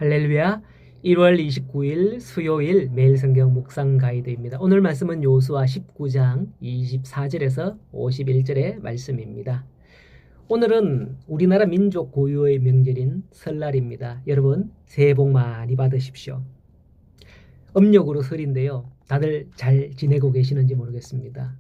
할렐루야. 1월 29일 수요일 매일 성경 묵상 가이드입니다. 오늘 말씀은 요수아 19장 24절에서 51절의 말씀입니다. 오늘은 우리나라 민족 고유의 명절인 설날입니다. 여러분 새해 복 많이 받으십시오. 음력으로 설인데요. 다들 잘 지내고 계시는지 모르겠습니다.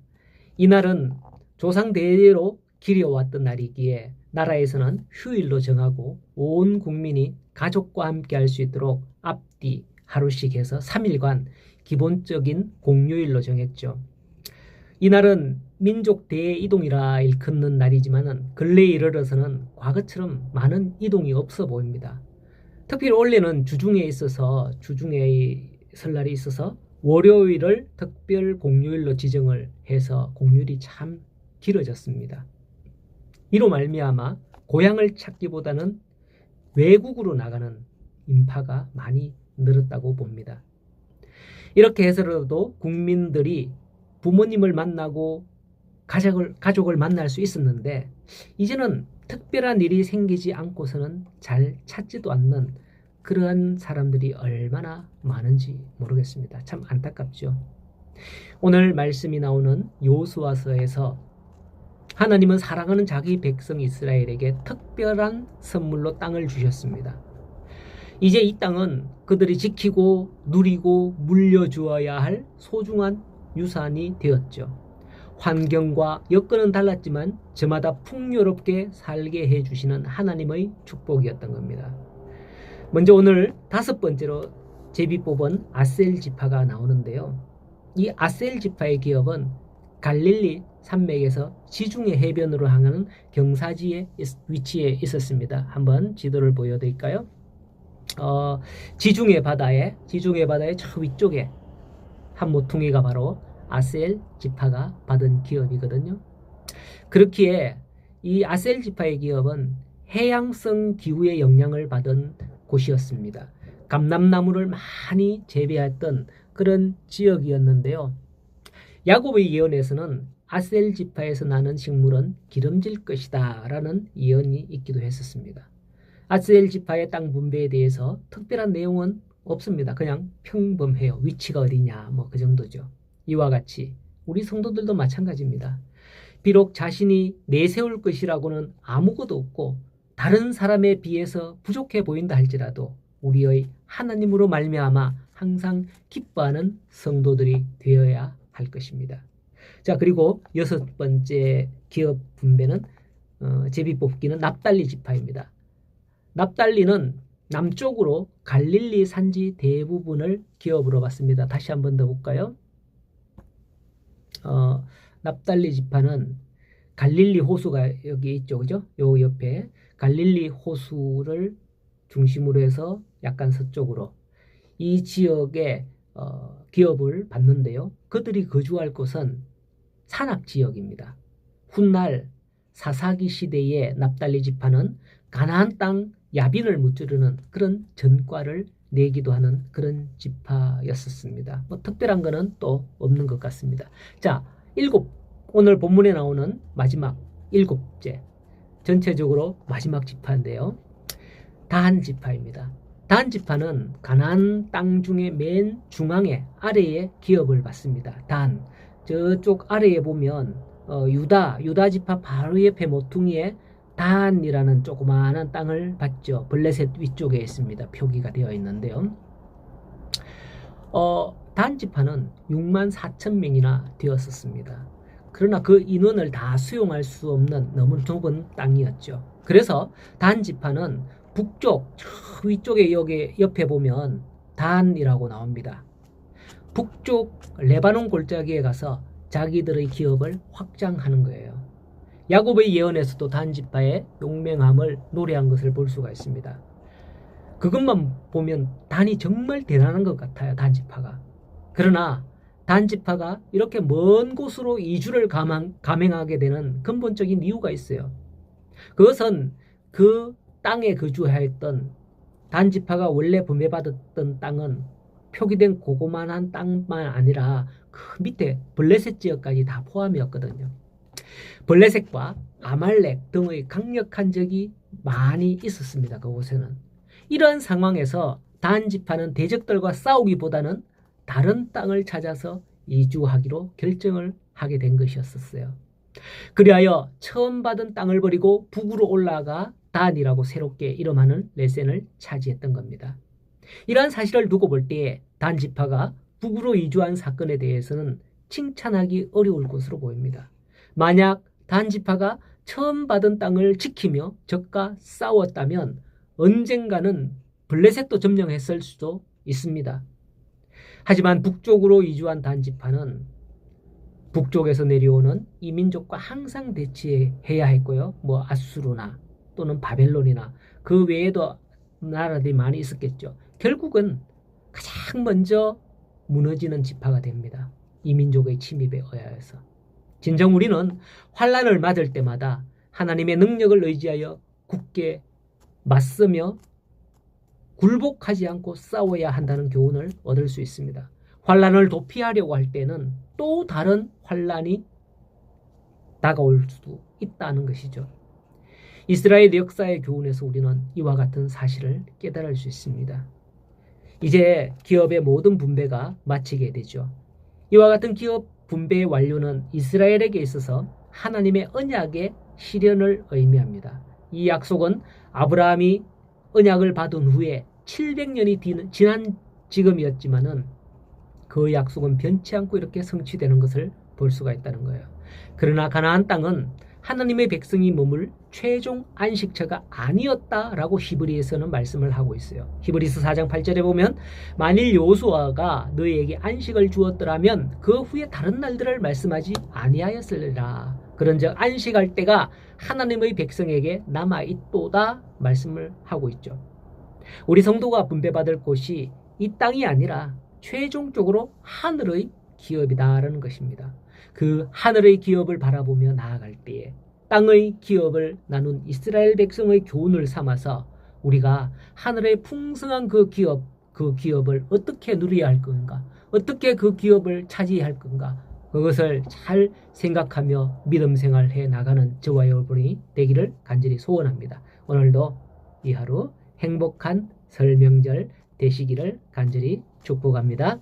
이날은 조상 대대로 기려왔던 날이기에 나라에서는 휴일로 정하고 온 국민이 가족과 함께 할 수 있도록 앞뒤 하루씩 해서 3일간 기본적인 공휴일로 정했죠. 이날은 민족 대이동이라 일컫는 날이지만 근래에 이르러서는 과거처럼 많은 이동이 없어 보입니다. 특별히 원래는 주중에 설날이 있어서 월요일을 특별 공휴일로 지정을 해서 공휴일이 참 길어졌습니다. 이로 말미암아 고향을 찾기보다는 외국으로 나가는 인파가 많이 늘었다고 봅니다. 이렇게 해서라도 국민들이 부모님을 만나고 가족을 만날 수 있었는데 이제는 특별한 일이 생기지 않고서는 잘 찾지도 않는 그러한 사람들이 얼마나 많은지 모르겠습니다. 참 안타깝죠. 오늘 말씀이 나오는 요수아서에서 하나님은 사랑하는 자기 백성 이스라엘에게 특별한 선물로 땅을 주셨습니다. 이제 이 땅은 그들이 지키고 누리고 물려주어야 할 소중한 유산이 되었죠. 환경과 여건은 달랐지만 저마다 풍요롭게 살게 해주시는 하나님의 축복이었던 겁니다. 먼저 오늘 5번째로 제비 뽑은 아셀 지파가 나오는데요. 이 아셀 지파의 기업은 갈릴리 산맥에서 지중해 해변으로 향하는 경사지에 위치해 있었습니다. 한번 지도를 보여드릴까요? 지중해 바다의 저 위쪽에 한 모퉁이가 바로 아셀 지파가 받은 기업이거든요. 그렇기에 이 아셀 지파의 기업은 해양성 기후의 영향을 받은 곳이었습니다. 감람나무를 많이 재배했던 그런 지역이었는데요. 야곱의 예언에서는 아셀 지파에서 나는 식물은 기름질 것이다 라는 예언이 있기도 했었습니다. 아셀 지파의 땅 분배에 대해서 특별한 내용은 없습니다. 그냥 평범해요. 위치가 어디냐 그 정도죠. 이와 같이 우리 성도들도 마찬가지입니다. 비록 자신이 내세울 것이라고는 아무것도 없고 다른 사람에 비해서 부족해 보인다 할지라도 우리의 하나님으로 말미암아 항상 기뻐하는 성도들이 되어야 할 것입니다. 자, 그리고 6번째 기업 분배는 제비 뽑기는 납달리 지파입니다. 납달리는 남쪽으로 갈릴리 산지 대부분을 기업으로 받습니다. 다시 한 번 더 볼까요? 납달리 지파는 갈릴리 호수가 여기 있죠, 그죠? 요 옆에 갈릴리 호수를 중심으로 해서 약간 서쪽으로 이 지역에 기업을 받는데요. 그들이 거주할 곳은 산악지역입니다. 훗날 사사기 시대의 납달리 지파는 가나안 땅 야빈을 무찌르는 그런 전과를 내기도 하는 그런 지파였었습니다. 특별한 거는 또 없는 것 같습니다. 자, 오늘 본문에 나오는 마지막 7째, 전체적으로 마지막 지파인데요. 다한 지파입니다. 다한 지파는 가나안 땅 중에 맨 중앙에 아래에 기업을 받습니다. 단 저쪽 아래에 보면 유다 지파 바로 옆에 모퉁이에 단이라는 조그마한 땅을 받죠. 블레셋 위쪽에 있습니다. 표기가 되어 있는데요. 단 지파는 6만 4천 명이나 되었었습니다. 그러나 그 인원을 다 수용할 수 없는 너무 좁은 땅이었죠. 그래서 단 지파는 북쪽 저 위쪽에 여기 옆에 보면 단이라고 나옵니다. 북쪽 레바논 골짜기에 가서 자기들의 기업을 확장하는 거예요. 야곱의 예언에서도 단 지파의 용맹함을 노래한 것을 볼 수가 있습니다. 그것만 보면 단이 정말 대단한 것 같아요. 단 지파가. 그러나 단 지파가 이렇게 먼 곳으로 이주를 감행하게 되는 근본적인 이유가 있어요. 그것은 그 땅에 거주하였던 단 지파가 원래 분배받았던 땅은 표기된 고고만한 땅만 아니라 그 밑에 블레셋 지역까지 다 포함이었거든요. 블레셋과 아말렉 등의 강력한 적이 많이 있었습니다. 그곳에는. 이러한 상황에서 단 지파는 대적들과 싸우기보다는 다른 땅을 찾아서 이주하기로 결정을 하게 된 것이었어요. 그리하여 처음 받은 땅을 버리고 북으로 올라가 단이라고 새롭게 이름하는 레센을 차지했던 겁니다. 이러한 사실을 두고 볼 때 단 지파가 북으로 이주한 사건에 대해서는 칭찬하기 어려울 것으로 보입니다. 만약 단 지파가 처음 받은 땅을 지키며 적과 싸웠다면 언젠가는 블레셋도 점령했을 수도 있습니다. 하지만 북쪽으로 이주한 단 지파는 북쪽에서 내려오는 이민족과 항상 대치해야 했고요. 뭐 아수르나 또는 바벨론이나 그 외에도 나라들이 많이 있었겠죠. 결국은 가장 먼저 무너지는 지파가 됩니다. 이민족의 침입에 의하여서. 진정 우리는 환난을 맞을 때마다 하나님의 능력을 의지하여 굳게 맞서며 굴복하지 않고 싸워야 한다는 교훈을 얻을 수 있습니다. 환난을 도피하려고 할 때는 또 다른 환난이 다가올 수도 있다는 것이죠. 이스라엘 역사의 교훈에서 우리는 이와 같은 사실을 깨달을 수 있습니다. 이제 기업의 모든 분배가 마치게 되죠. 이와 같은 기업 분배의 완료는 이스라엘에게 있어서 하나님의 언약의 실현을 의미합니다. 이 약속은 아브라함이 언약을 받은 후에 700년이 지난 지금이었지만은 그 약속은 변치 않고 이렇게 성취되는 것을 볼 수가 있다는 거예요. 그러나 가나안 땅은 하나님의 백성이 머물 최종 안식처가 아니었다라고 히브리에서는 말씀을 하고 있어요. 히브리서 4장 8절에 보면 만일 여호수아가 너희에게 안식을 주었더라면 그 후에 다른 날들을 말씀하지 아니하였으리라. 그런즉 안식할 때가 하나님의 백성에게 남아있도다 말씀을 하고 있죠. 우리 성도가 분배받을 곳이 이 땅이 아니라 최종적으로 하늘의 기업이다라는 것입니다. 그 하늘의 기업을 바라보며 나아갈 때에 땅의 기업을 나눈 이스라엘 백성의 교훈을 삼아서 우리가 하늘의 풍성한 그 기업을 어떻게 누려야 할 건가, 어떻게 그 기업을 차지해야 할 건가, 그것을 잘 생각하며 믿음 생활해 나가는 저와 여러분이 되기를 간절히 소원합니다. 오늘도 이 하루 행복한 설 명절 되시기를 간절히 축복합니다.